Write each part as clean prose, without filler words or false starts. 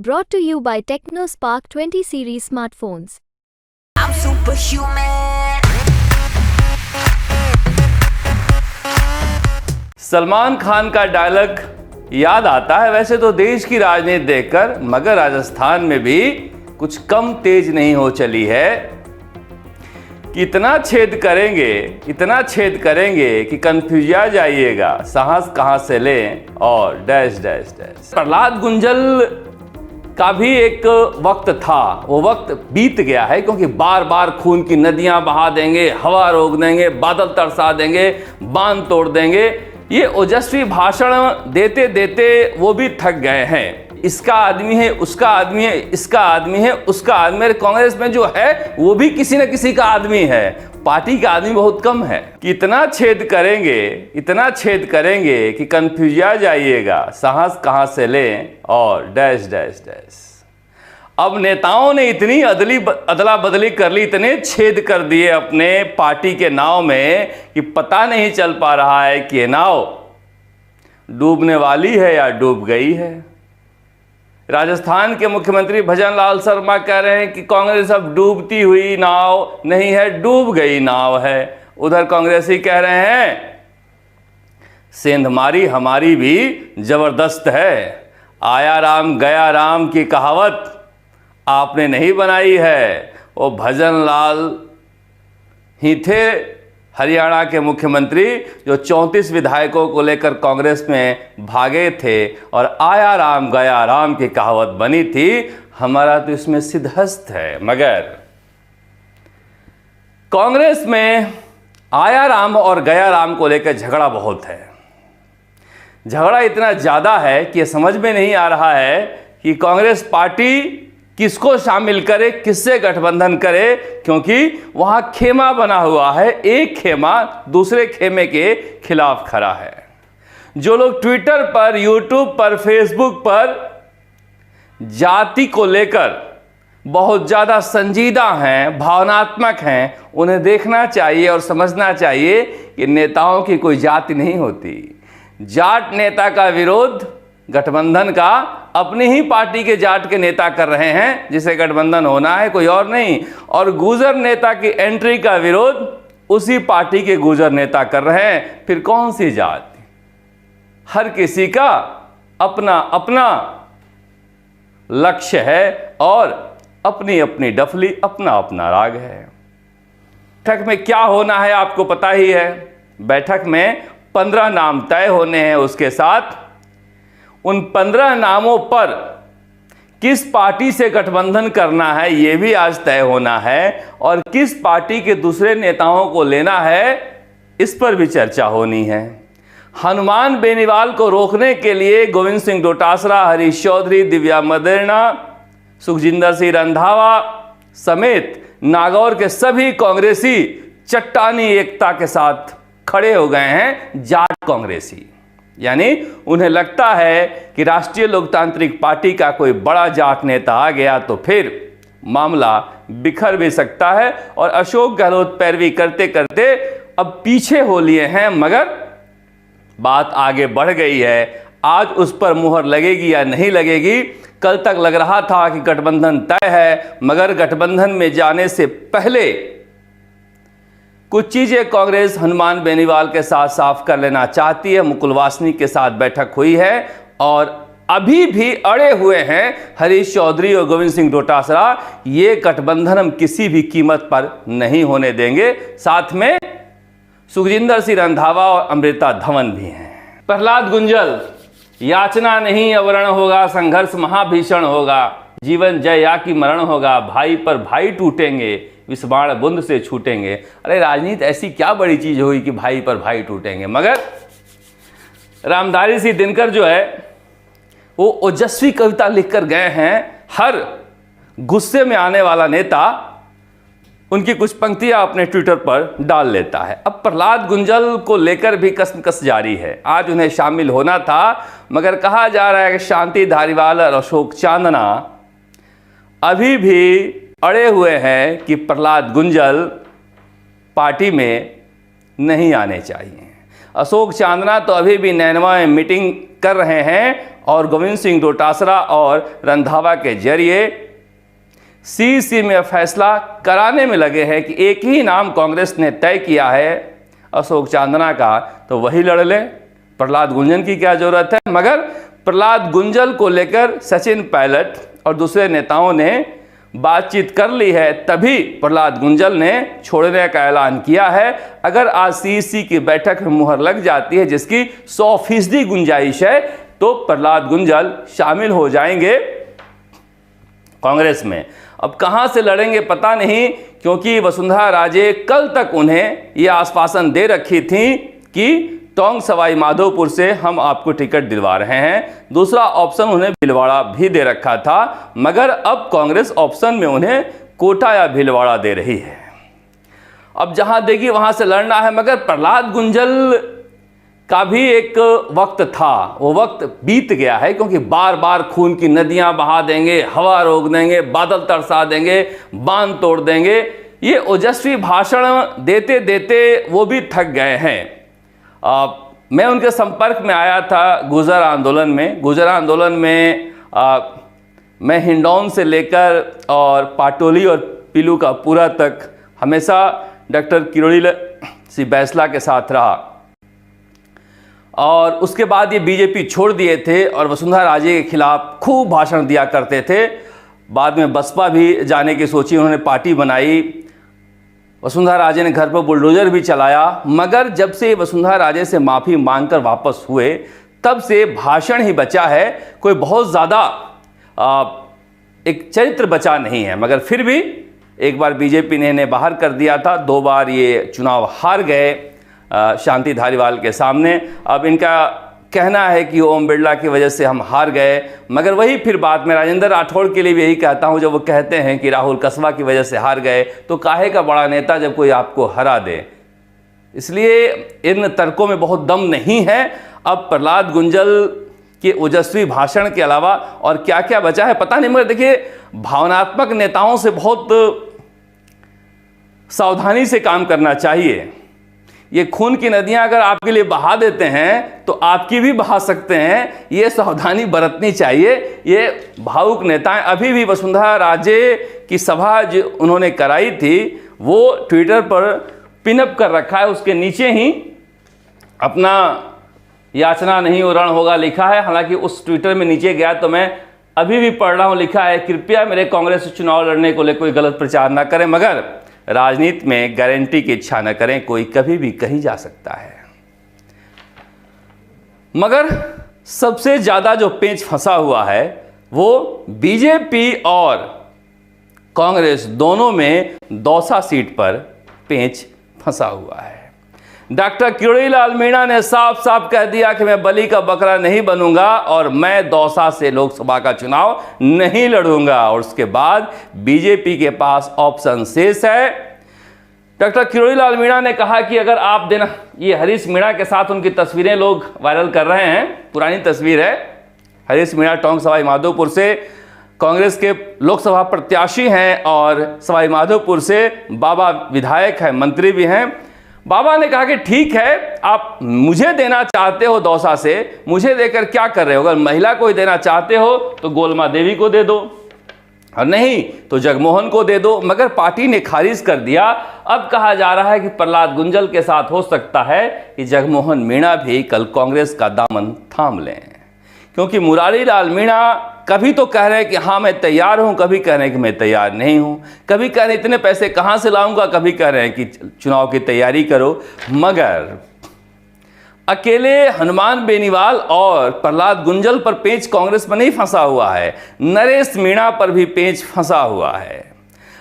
Brought to you by TechnoSpark 20 series smartphones. I'm superhuman. Salman Khan का dialogue याद आता है वैसे तो देश की राजनीति देखकर, मगर राजस्थान में भी कुछ कम तेज नहीं हो चली है कि इतना छेद करेंगे कि कंफ्यूज आ जाइएगा, साहस कहां से लें और dash dash dash. Prahlad Gunjal का भी एक वक्त था, वो वक्त बीत गया है क्योंकि बार बार खून की नदियां बहा देंगे, हवा रोक देंगे, बादल तरसा देंगे, बांध तोड़ देंगे। ये ओजस्वी भाषण देते देते वो भी थक गए हैं। इसका आदमी है, उसका आदमी है, इसका आदमी है, उसका आदमी है। कांग्रेस में जो है वो भी किसी न किसी का आदमी है, पार्टी का आदमी बहुत कम है। कि इतना छेद करेंगे कि कंफ्यूज आ जाइएगा, साहस कहां से लें और डैश डैश डैश। अब नेताओं ने इतनी अदला बदली कर ली, इतने छेद कर दिए अपने पार्टी के नाव में कि पता नहीं चल पा रहा है कि ये नाव डूबने वाली है या डूब गई है। राजस्थान के मुख्यमंत्री भजन लाल शर्मा कह रहे हैं कि कांग्रेस अब डूबती हुई नाव नहीं है, डूब गई नाव है। उधर कांग्रेसी कह रहे हैं सेंधमारी हमारी भी जबरदस्त है, आया राम गया राम की कहावत आपने नहीं बनाई है। वो भजन लाल ही थे हरियाणा के मुख्यमंत्री जो 34 विधायकों को लेकर कांग्रेस में भागे थे और आया राम गया राम की कहावत बनी थी। हमारा तो इसमें सिद्धहस्त है, मगर कांग्रेस में आया राम और गया राम को लेकर झगड़ा बहुत है। झगड़ा इतना ज्यादा है कि समझ में नहीं आ रहा है कि कांग्रेस पार्टी किसको शामिल करे, किससे गठबंधन करे, क्योंकि वहां खेमा बना हुआ है। एक खेमा दूसरे खेमे के खिलाफ खड़ा है। जो लोग ट्विटर पर, यूट्यूब पर, फेसबुक पर जाति को लेकर बहुत ज़्यादा संजीदा हैं, भावनात्मक हैं, उन्हें देखना चाहिए और समझना चाहिए कि नेताओं की कोई जाति नहीं होती। जाट नेता का विरोध गठबंधन का अपनी ही पार्टी के जाट के नेता कर रहे हैं, जिसे गठबंधन होना है, कोई और नहीं। और गुर्जर नेता की एंट्री का विरोध उसी पार्टी के गुर्जर नेता कर रहे हैं। फिर कौन सी जाति? हर किसी का अपना अपना लक्ष्य है और अपनी अपनी डफली, अपना अपना राग है। बैठक में क्या होना है आपको पता ही है। बैठक में 15 नाम तय होने हैं, उसके साथ उन 15 नामों पर किस पार्टी से गठबंधन करना है यह भी आज तय होना है, और किस पार्टी के दूसरे नेताओं को लेना है इस पर भी चर्चा होनी है। हनुमान बेनीवाल को रोकने के लिए गोविंद सिंह डोटासरा, हरीश चौधरी, दिव्या मदेरणा, सुखजिंदर सिंह रंधावा समेत नागौर के सभी कांग्रेसी चट्टानी एकता के साथ खड़े हो गए हैं। जाट कांग्रेसी, यानी उन्हें लगता है कि राष्ट्रीय लोकतांत्रिक पार्टी का कोई बड़ा जाट नेता आ गया तो फिर मामला बिखर भी सकता है। और अशोक गहलोत पैरवी करते करते अब पीछे हो लिए हैं, मगर बात आगे बढ़ गई है। आज उस पर मुहर लगेगी या नहीं लगेगी? कल तक लग रहा था कि गठबंधन तय है, मगर गठबंधन में जाने से पहले कुछ चीजें कांग्रेस हनुमान बेनीवाल के साथ साफ कर लेना चाहती है। मुकुल वासनिक के साथ बैठक हुई है और अभी भी अड़े हुए हैं हरीश चौधरी और गोविंद सिंह डोटासरा। ये गठबंधन हम किसी भी कीमत पर नहीं होने देंगे। साथ में सुखजिंदर सिंह रंधावा और अमृता धवन भी हैं। प्रहलाद गुंजल, याचना नहीं अवरण होगा, संघर्ष महाभीषण होगा, जीवन जय या की मरण होगा, भाई पर भाई टूटेंगे, विस्माण बुंद से छूटेंगे। अरे राजनीति ऐसी क्या बड़ी चीज हुई कि भाई पर भाई टूटेंगे? मगर रामधारी सिंह दिनकर जो है वो ओजस्वी कविता लिखकर गए हैं। हर गुस्से में आने वाला नेता उनकी कुछ पंक्तियां अपने ट्विटर पर डाल लेता है। अब प्रहलाद गुंजल को लेकर भी कसमकस जारी है। आज उन्हें शामिल होना था, मगर कहा जा रहा है कि शांति धारीवाल और अशोक चांदना अभी भी अड़े हुए हैं कि प्रहलाद गुंजल पार्टी में नहीं आने चाहिए। अशोक चांदना तो अभी भी नैनवा में मीटिंग कर रहे हैं और गोविंद सिंह डोटासरा और रंधावा के जरिए सीईसी में फैसला कराने में लगे हैं कि एक ही नाम कांग्रेस ने तय किया है अशोक चांदना का, तो वही लड़ ले, प्रहलाद गुंजन की क्या जरूरत है। मगर प्रहलाद गुंजन को लेकर सचिन पायलट और दूसरे नेताओं ने बातचीत कर ली है, तभी प्रहलाद गुंजन ने छोड़ने का ऐलान किया है। अगर आज सीईसी की बैठक में मुहर लग जाती है, जिसकी 100% गुंजाइश है, तो प्रहलाद गुंजन शामिल हो जाएंगे कांग्रेस में। अब कहां से लड़ेंगे पता नहीं, क्योंकि वसुंधरा राजे कल तक उन्हें यह आश्वासन दे रखी थी कि टोंक सवाई माधोपुर से हम आपको टिकट दिलवा रहे हैं। दूसरा ऑप्शन उन्हें भीलवाड़ा भी दे रखा था, मगर अब कांग्रेस ऑप्शन में उन्हें कोटा या भीलवाड़ा दे रही है। अब जहां देगी वहां से लड़ना है। मगर प्रहलाद गुंजन का भी एक वक्त था, वो वक्त बीत गया है, क्योंकि बार बार खून की नदियां बहा देंगे, हवा रोक देंगे, बादल तरसा देंगे, बांध तोड़ देंगे। ये ओजस्वी भाषण देते देते वो भी थक गए हैं। मैं उनके संपर्क में आया था गुजर आंदोलन में मैं हिंडौन से लेकर और पाटोली और पिलू का पूरा तक हमेशा डॉक्टर किरोड़ी सिंह बैसला के साथ रहा, और उसके बाद ये बीजेपी छोड़ दिए थे और वसुंधरा राजे के खिलाफ खूब भाषण दिया करते थे। बाद में बसपा भी जाने की सोची, उन्होंने पार्टी बनाई, वसुंधरा राजे ने घर पर बुलडोजर भी चलाया। मगर जब से वसुंधरा राजे से माफ़ी मांगकर वापस हुए, तब से भाषण ही बचा है, कोई बहुत ज़्यादा एक चरित्र बचा नहीं है। मगर फिर भी एक बार बीजेपी ने इन्हें बाहर कर दिया था, 2 बार ये चुनाव हार गए शांति धारीवाल के सामने। अब इनका कहना है कि ओम बिरला की वजह से हम हार गए, मगर वही फिर बात मैं राजेंद्र राठौड़ के लिए भी यही कहता हूं, जब वो कहते हैं कि राहुल कसवा की वजह से हार गए, तो काहे का बड़ा नेता जब कोई आपको हरा दे। इसलिए इन तर्कों में बहुत दम नहीं है। अब प्रहलाद गुंजन के ओजस्वी भाषण के अलावा और क्या क्या बचा है पता नहीं। मगर देखिए, भावनात्मक नेताओं से बहुत सावधानी से काम करना चाहिए। ये खून की नदियां अगर आपके लिए बहा देते हैं तो आपकी भी बहा सकते हैं, ये सावधानी बरतनी चाहिए। ये भावुक नेताएं, अभी भी वसुंधरा राजे की सभा जो उन्होंने कराई थी वो ट्विटर पर पिनअप कर रखा है, उसके नीचे ही अपना याचना नहीं उरण होगा लिखा है। हालांकि उस ट्विटर में नीचे गया तो मैं अभी भी पढ़ रहा हूँ, लिखा है कृपया मेरे कांग्रेस से चुनाव लड़ने को लेकर कोई गलत प्रचार ना करें, मगर राजनीति में गारंटी की इच्छा न करें, कोई कभी भी कहीं जा सकता है। मगर सबसे ज्यादा जो पेंच फंसा हुआ है वो बीजेपी और कांग्रेस दोनों में दौसा सीट पर पेंच फंसा हुआ है। डॉक्टर किरोड़ी लाल मीणा ने साफ साफ कह दिया कि मैं बलि का बकरा नहीं बनूंगा और मैं दौसा से लोकसभा का चुनाव नहीं लड़ूंगा। और उसके बाद बीजेपी के पास ऑप्शन शेष है। डॉक्टर किरोड़ी लाल मीणा ने कहा कि अगर आप देना, ये हरीश मीणा के साथ उनकी तस्वीरें लोग वायरल कर रहे हैं, पुरानी तस्वीर है। हरीश मीणा टोंक सवाई माधोपुर से कांग्रेस के लोकसभा प्रत्याशी हैं और सवाई माधोपुर से बाबा विधायक हैं, मंत्री भी हैं। बाबा ने कहा कि ठीक है, आप मुझे देना चाहते हो दौसा से, मुझे देकर क्या कर रहे हो? अगर महिला को ही देना चाहते हो तो गोलमा देवी को दे दो, और नहीं तो जगमोहन को दे दो। मगर पार्टी ने खारिज कर दिया। अब कहा जा रहा है कि प्रहलाद गुंजन के साथ हो सकता है कि जगमोहन मीणा भी कल कांग्रेस का दामन थाम लें, क्योंकि मुरारी लाल मीणा कभी तो कह रहे हैं कि हाँ मैं तैयार हूं, कभी कह रहे हैं कि मैं तैयार नहीं हूं, कभी कह रहे हैं इतने पैसे कहां से लाऊंगा, कभी कह रहे हैं कि चुनाव की तैयारी करो। मगर अकेले हनुमान बेनीवाल और प्रहलाद गुंजन पर पेंच कांग्रेस में नहीं फंसा हुआ है, नरेश मीणा पर भी पेंच फंसा हुआ है।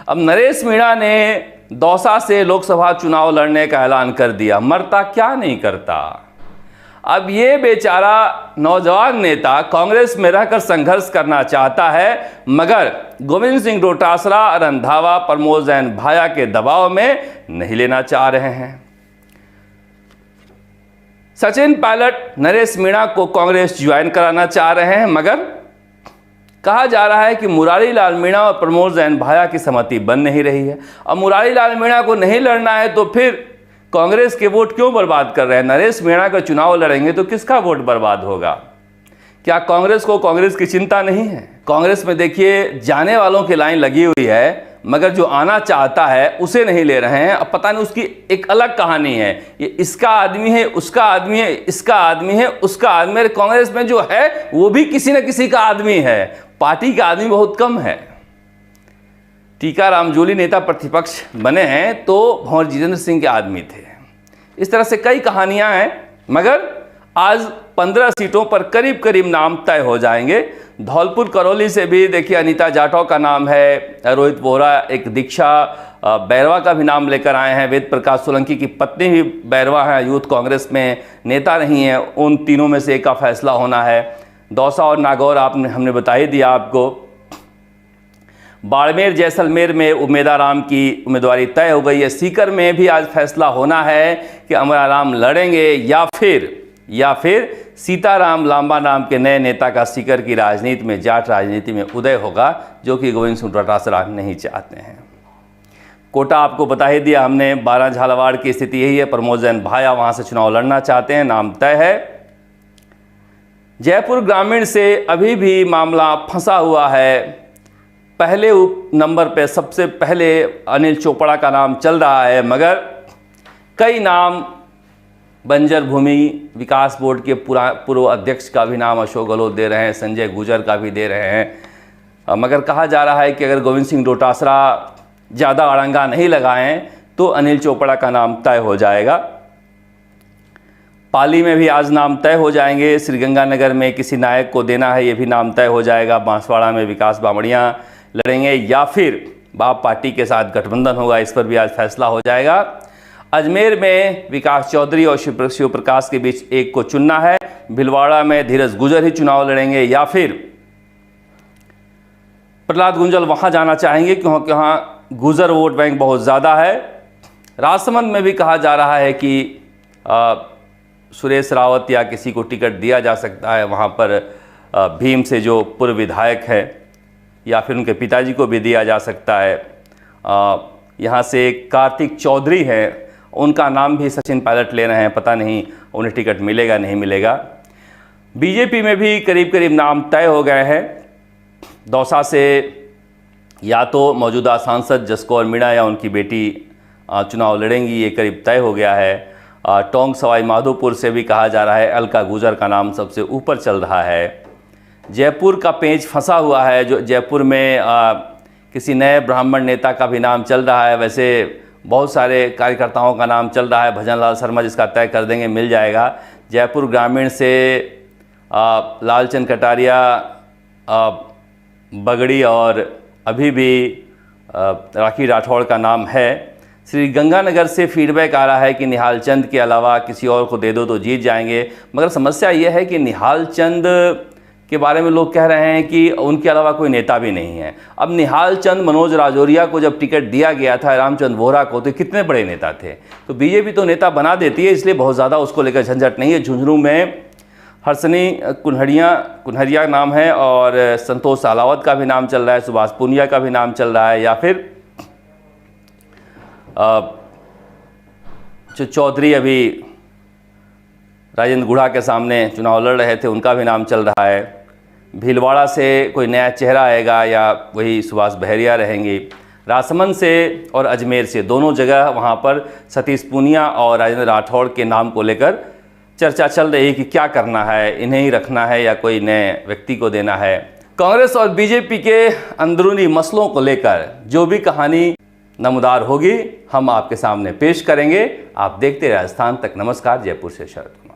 अब नरेश मीणा ने दौसा से लोकसभा चुनाव लड़ने का ऐलान कर दिया, मरता क्या नहीं करता। अब ये बेचारा नौजवान नेता कांग्रेस में रहकर संघर्ष करना चाहता है, मगर गोविंद सिंह डोटासरा, रंधावा, प्रमोद जैन भाया के दबाव में नहीं लेना चाह रहे हैं। सचिन पायलट नरेश मीणा को कांग्रेस ज्वाइन कराना चाह रहे हैं, मगर कहा जा रहा है कि मुरारी लाल मीणा और प्रमोद जैन भाया की सहमति बन नहीं रही है। अब मुरारी लाल मीणा को नहीं लड़ना है तो फिर कांग्रेस के वोट क्यों बर्बाद कर रहे हैं? नरेश मीणा का चुनाव लड़ेंगे तो किसका वोट बर्बाद होगा? क्या कांग्रेस को कांग्रेस की चिंता नहीं है? कांग्रेस में देखिए जाने वालों की लाइन लगी हुई है, मगर जो आना चाहता है उसे नहीं ले रहे हैं। अब पता नहीं उसकी एक अलग कहानी है, ये इसका आदमी है, उसका आदमी है, इसका आदमी है, उसका आदमी है। कांग्रेस में जो है वो भी किसी न किसी का आदमी है, पार्टी का आदमी बहुत कम है। टीकाराम जूली नेता प्रतिपक्ष बने हैं तो भंवर जितेंद्र सिंह के आदमी थे। इस तरह से कई कहानियां हैं, मगर आज 15 सीटों पर करीब करीब नाम तय हो जाएंगे। धौलपुर करौली से भी देखिए अनीता जाटव का नाम है, रोहित बोहरा, एक दीक्षा बैरवा का भी नाम लेकर आए हैं। वेद प्रकाश सोलंकी की पत्नी भी बैरवा है, यूथ कांग्रेस में नेता नहीं है। उन तीनों में से एक का फैसला होना है। दौसा और नागौर हमने बता ही दिया आपको। बाड़मेर जैसलमेर में उम्मीदाराम की उम्मीदवारी तय हो गई है। सीकर में भी आज फैसला होना है कि अमराराम लड़ेंगे या फिर सीताराम लांबा नाम के नए नेता का सीकर की राजनीति में, जाट राजनीति में उदय होगा, जो कि गोविंद सिंह डोटासरा नहीं चाहते हैं। कोटा आपको बता ही दिया हमने। 12 झालावाड़ की स्थिति यही है। प्रमोद जैन भाया वहां से चुनाव लड़ना चाहते हैं, नाम तय है। जयपुर ग्रामीण से अभी भी मामला फंसा हुआ है। पहले नंबर पे सबसे पहले अनिल चोपड़ा का नाम चल रहा है, मगर कई नाम बंजर भूमि विकास बोर्ड के पूर्व अध्यक्ष का भी नाम अशोक गहलोत दे रहे हैं, संजय गुजर का भी दे रहे हैं। मगर कहा जा रहा है कि अगर गोविंद सिंह डोटासरा ज़्यादा अड़ंगा नहीं लगाएं तो अनिल चोपड़ा का नाम तय हो जाएगा। पाली में भी आज नाम तय हो जाएंगे। श्रीगंगानगर में किसी नायक को देना है, ये भी नाम तय हो जाएगा। बांसवाड़ा में विकास बामड़िया लड़ेंगे या फिर बाप पार्टी के साथ गठबंधन होगा, इस पर भी आज फैसला हो जाएगा। अजमेर में विकास चौधरी और शिव प्रकाश के बीच एक को चुनना है। भिलवाड़ा में धीरज गुजर ही चुनाव लड़ेंगे या फिर प्रहलाद गुंजल वहां जाना चाहेंगे, क्योंकि वहाँ गुजर वोट बैंक बहुत ज़्यादा है। राजसमंद में भी कहा जा रहा है कि सुरेश रावत या किसी को टिकट दिया जा सकता है। वहाँ पर भीम से जो पूर्व विधायक है या फिर उनके पिताजी को भी दिया जा सकता है। यहाँ से कार्तिक चौधरी हैं, उनका नाम भी सचिन पायलट ले रहे हैं, पता नहीं उन्हें टिकट मिलेगा नहीं मिलेगा। बीजेपी में भी करीब करीब नाम तय हो गए हैं। दौसा से या तो मौजूदा सांसद जसकौर मीणा या उनकी बेटी चुनाव लड़ेंगी, ये करीब तय हो गया है। टोंक सवाई माधोपुर से भी कहा जा रहा है अलका गुजर का नाम सबसे ऊपर चल रहा है। जयपुर का पेंच फंसा हुआ है, जो जयपुर में किसी नए ब्राह्मण नेता का भी नाम चल रहा है। वैसे बहुत सारे कार्यकर्ताओं का नाम चल रहा है। भजन लाल शर्मा जिसका तय कर देंगे मिल जाएगा। जयपुर ग्रामीण से लालचंद कटारिया, बगड़ी और अभी भी राखी राठौड़ का नाम है। श्री गंगानगर से फीडबैक आ रहा है कि निहाल चंद के अलावा किसी और को दे दो तो जीत जाएंगे, मगर समस्या ये है कि निहाल चंद के बारे में लोग कह रहे हैं कि उनके अलावा कोई नेता भी नहीं है। अब निहाल चंद, मनोज राजौरिया को जब टिकट दिया गया था, रामचंद्र बोहरा को, तो कितने बड़े नेता थे। तो बीजेपी तो नेता बना देती है, इसलिए बहुत ज़्यादा उसको लेकर झंझट नहीं है। झुंझुनू में हर्षनी कुन्हरिया नाम है और संतोष अलावत का भी नाम चल रहा है, सुभाष पुनिया का भी नाम चल रहा है, या फिर जो चौधरी अभी राजेंद्र गुढ़ा के सामने चुनाव लड़ रहे थे, उनका भी नाम चल रहा है। भीलवाड़ा से कोई नया चेहरा आएगा या वही सुभाष बहरिया रहेंगी। राजसमंद से और अजमेर से दोनों जगह वहाँ पर सतीश पूनिया और राजेंद्र राठौड़ के नाम को लेकर चर्चा चल रही है कि क्या करना है, इन्हें ही रखना है या कोई नए व्यक्ति को देना है। कांग्रेस और बीजेपी के अंदरूनी मसलों को लेकर जो भी कहानी नमूदार होगी हम आपके सामने पेश करेंगे। आप देखते राजस्थान तक। नमस्कार, जयपुर से शरद।